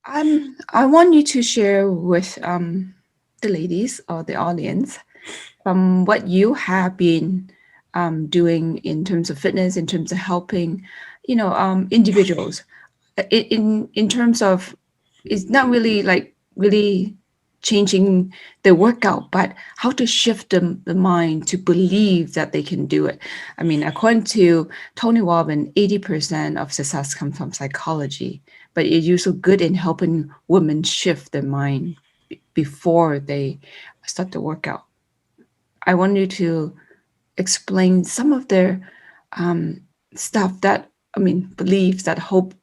I want you to share with the ladies or the audience what you have been doing in terms of fitness, in terms of helping, individuals. In terms of, it's not really like really changing the workout, but how to shift the mind to believe that they can do it. I mean, according to Tony Robbins, 80% of success comes from psychology, but you're so good in helping women shift their mind before they start the workout. I want you to explain some of their um, stuff that, I mean, beliefs that hold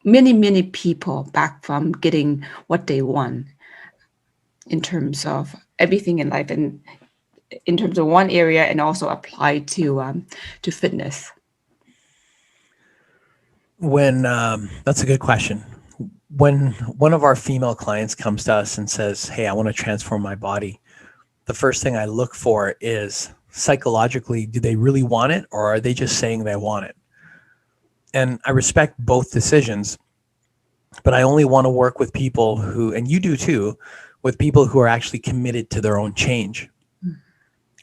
many people back from getting what they want in terms of everything in life, and in terms of one area, and also apply to fitness. When That's a good question. When one of our female clients comes to us and says, "Hey, I want to transform my body," the first thing I look for is psychologically, do they really want it, or are they just saying they want it? And I respect both decisions, but I only want to work with people who, and you do too, with people who are actually committed to their own change.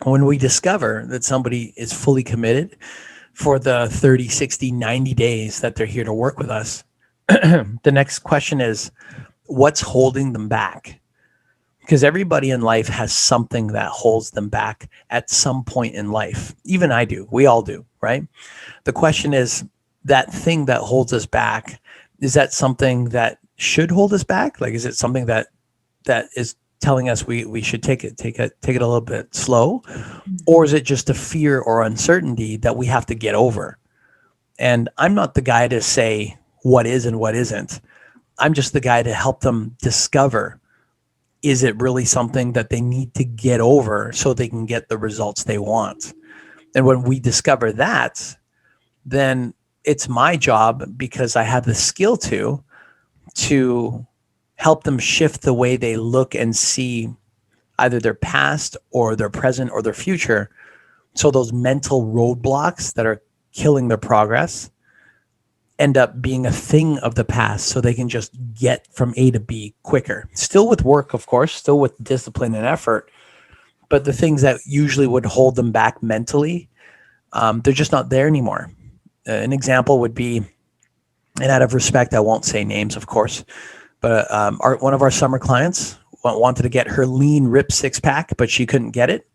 When we discover that somebody is fully committed for the 30, 60, 90 days that they're here to work with us, the next question is, what's holding them back? Because everybody in life has something that holds them back at some point in life. Even I do. We all do, right? The question is, that thing that holds us back, is that something that should hold us back? Like, is it something that is telling us we should take it a little bit slow? Or is it just a fear or uncertainty that we have to get over? And I'm not the guy to say what is and what isn't. I'm just the guy to help them discover, is it really something that they need to get over so they can get the results they want? And when we discover that, then it's my job, because I have the skill to help them shift the way they look and see either their past or their present or their future. So those mental roadblocks that are killing their progress end up being a thing of the past, so they can just get from A to B quicker. Still with work, of course, still with discipline and effort, but the things that usually would hold them back mentally, they're just not there anymore. An example would be, and out of respect, I won't say names, of course, but one of our summer clients wanted to get her lean rip six pack, but she couldn't get it.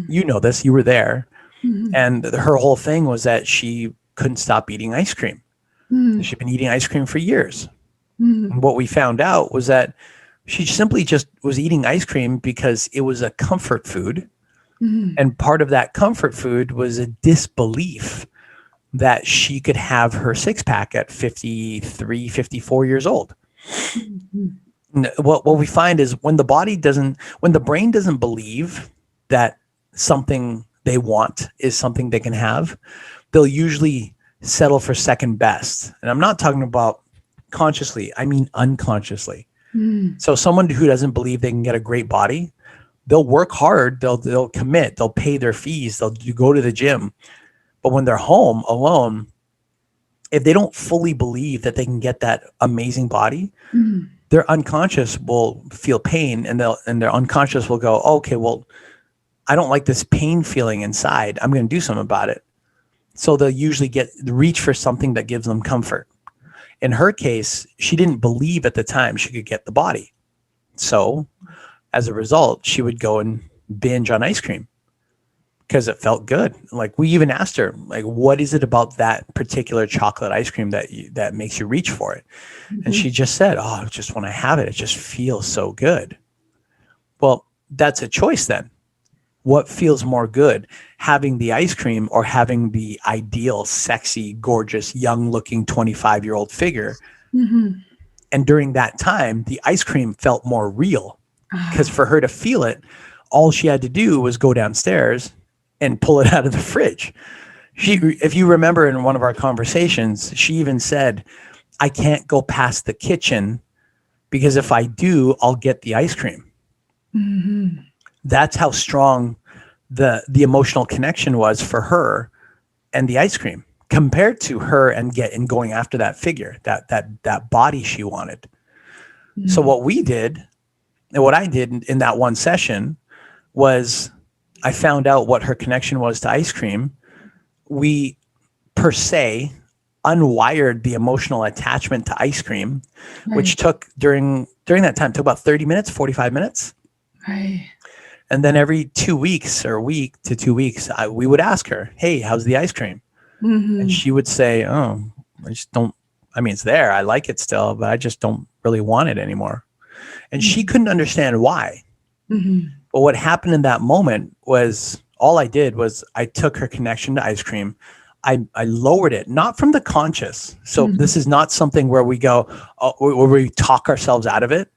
You know this, you were there. And her whole thing was that she couldn't stop eating ice cream. She'd been eating ice cream for years. And what we found out was that she simply just was eating ice cream because it was a comfort food. And part of that comfort food was a disbelief that she could have her six pack at 53, 54 years old. What we find is when the brain doesn't believe that something they want is something they can have, they'll usually settle for second best. And I'm not talking about consciously, I mean unconsciously. So someone who doesn't believe they can get a great body, they'll work hard, they'll commit, they'll pay their fees, they'll go to the gym. But when they're home alone, if they don't fully believe that they can get that amazing body, their unconscious will feel pain, and their unconscious will go, okay, well, I don't like this pain feeling inside. I'm going to do something about it. So they'll usually reach for something that gives them comfort. In her case, she didn't believe at the time she could get the body. So as a result, she would go and binge on ice cream because it felt good. Like, we even asked her, like, what is it about that particular chocolate ice cream that makes you reach for it? And she just said, oh, just when I have it, it just feels so good. Well, that's a choice then. What feels more good, having the ice cream or having the ideal, sexy, gorgeous, young-looking 25-year-old figure? And during that time, the ice cream felt more real, because for her to feel it, all she had to do was go downstairs and pull it out of the fridge. If you remember in one of our conversations, she even said, I can't go past the kitchen because if I do, I'll get the ice cream. That's how strong the emotional connection was for her and the ice cream, compared to her and going after that figure, that body she wanted. So what we did, and what I did in that one session, was I found out what her connection was to ice cream. We, per se, unwired the emotional attachment to ice cream, which Right. took during that time, took about 30 minutes, 45 minutes. Right. And then every 2 weeks or a week to 2 weeks, we would ask her, hey, how's the ice cream? And Mm-hmm. she would say, oh, I just don't, I mean, it's there. I like it still, but I just don't really want it anymore. And she couldn't understand why. Mm-hmm. But what happened in that moment was, all I did was I took her connection to ice cream. I lowered it, not from the conscious. So Mm-hmm. this is not something where we go, where we talk ourselves out of it,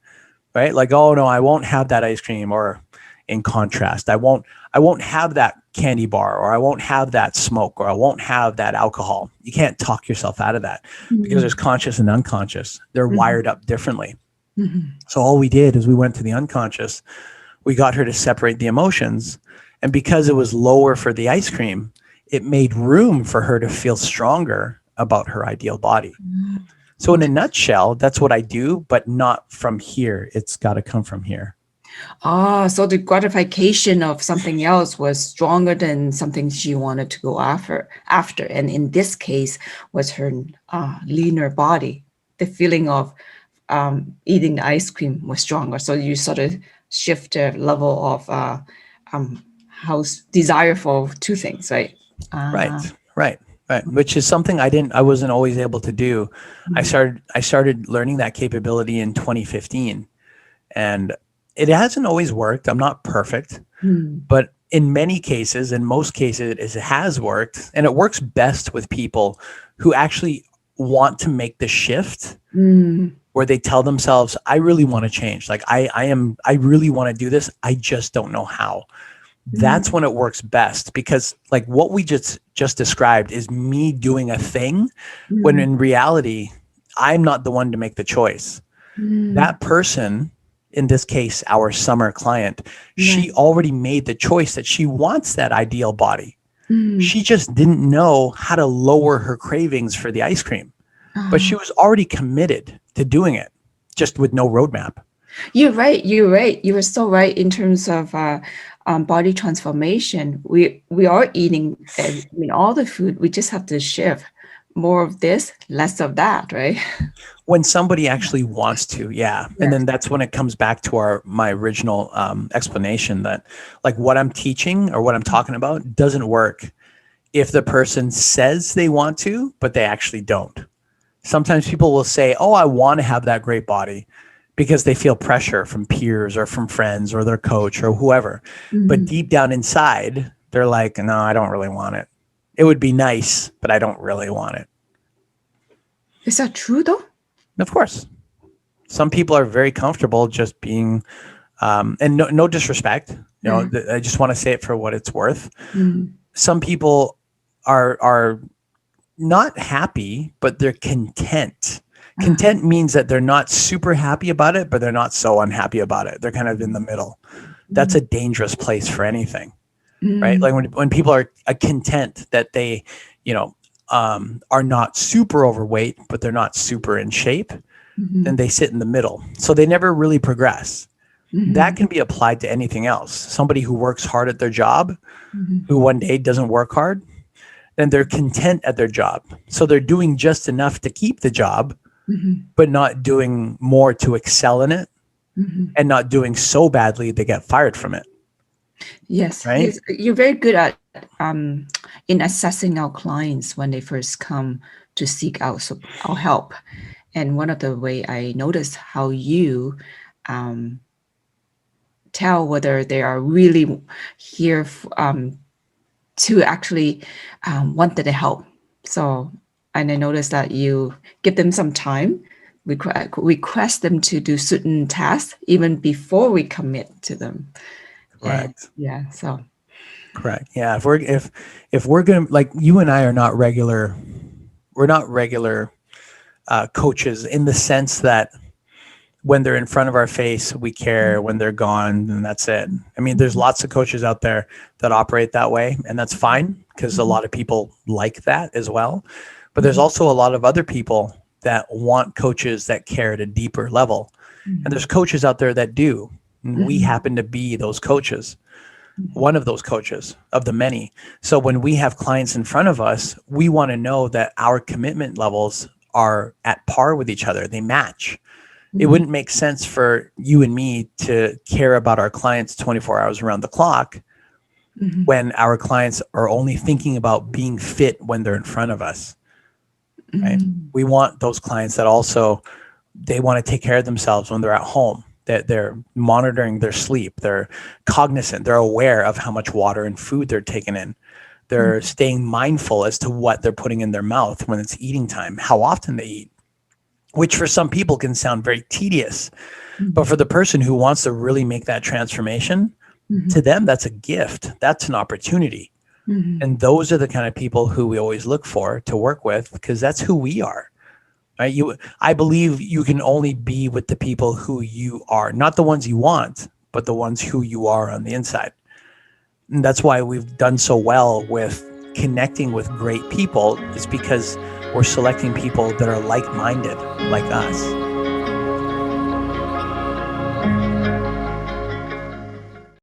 right? Like, oh no, I won't have that ice cream. Or in contrast, I won't have that candy bar, or I won't have that smoke, or I won't have that alcohol. You can't talk yourself out of that, because there's conscious and unconscious. They're Mm-hmm. wired up differently. Mm-hmm. So all we did is we went to the unconscious. We got her to separate the emotions. And because it was lower for the ice cream, it made room for her to feel stronger about her ideal body. So in a nutshell, that's what I do, but not from here. It's got to come from here. Ah, so the gratification of something else was stronger than something she wanted to go after. And in this case was her leaner body. The feeling of eating the ice cream was stronger. So you sort of shift the level of how desirable two things, right? Right, Uh, right, right. Which is something I wasn't always able to do. I started learning that capability in 2015, and it hasn't always worked. I'm not perfect, but in many cases, in most cases, it has worked, and it works best with people who actually want to make the shift, where they tell themselves, I really want to change. Like I really want to do this. I just don't know how. That's when it works best, because like what we just described is me doing a thing, when in reality, I'm not the one to make the choice. That person, in this case, our summer client, she already made the choice that she wants that ideal body. She just didn't know how to lower her cravings for the ice cream, but she was already committed to doing it, just with no roadmap. You're right. You're right. You were so right in terms of body transformation. We are eating, all the food. We just have to shift more of this, less of that, right? When somebody actually wants to, yeah. And Yes. then that's when it comes back to my original explanation, that like what I'm teaching or what I'm talking about doesn't work if the person says they want to, but they actually don't. Sometimes people will say, oh, I want to have that great body, because they feel pressure from peers or from friends or their coach or whoever. But deep down inside, they're like, no, I don't really want it. It would be nice, but I don't really want it. Is that true though? Of course, some people are very comfortable just being, and no disrespect, I just want to say it for what it's worth. Some people are not happy, but they're content. Content means that they're not super happy about it, but they're not so unhappy about it. They're kind of in the middle. That's a dangerous place for anything, right? Like when people are content that they, are not super overweight, but they're not super in shape, then they sit in the middle. So they never really progress. That can be applied to anything else. Somebody who works hard at their job, who one day doesn't work hard, then they're content at their job. So they're doing just enough to keep the job, but not doing more to excel in it, and not doing so badly they get fired from it. Yes, Right? yes, you're very good at in assessing our clients when they first come to seek out our help. And one of the way I noticed how you tell whether they are really here to actually wanted to help. So, and I noticed that you give them some time, request them to do certain tasks even before we commit to them. And Correct. yeah, so Correct. Yeah. If we're gonna, like, you and I are not regular, we're not regular coaches, in the sense that when they're in front of our face, we care. When they're gone, and that's it. I mean, there's lots of coaches out there that operate that way, and that's fine, because a lot of people like that as well. But there's also a lot of other people that want coaches that care at a deeper level. And there's Mhm. coaches out there that do. And we Mhm. happen to be those coaches, Mhm. one of those coaches of the many. So when we have clients in front of us, we want to know that our commitment levels are at par with each other. They match. It Mhm. wouldn't make sense for you and me to care about our clients 24 hours around the clock Mhm. when our clients are only thinking about being fit when they're in front of us, right? Mhm. We want those clients that also, they want to take care of themselves when they're at home, that they're monitoring their sleep, they're cognizant, they're aware of how much water and food they're taking in. They're Mhm. staying mindful as to what they're putting in their mouth when it's eating time, how often they eat, which for some people can sound very tedious. But for Mhm. the person who wants to really make that transformation, to Mhm. them, that's a gift. That's an opportunity. Mhm. And those are the kind of people who we always look for to work with, because that's who we are. Right? I believe you can only be with the people who you are, not the ones you want, but the ones who you are on the inside. And that's why we've done so well with connecting with great people, is because we're selecting people that are like-minded, like us.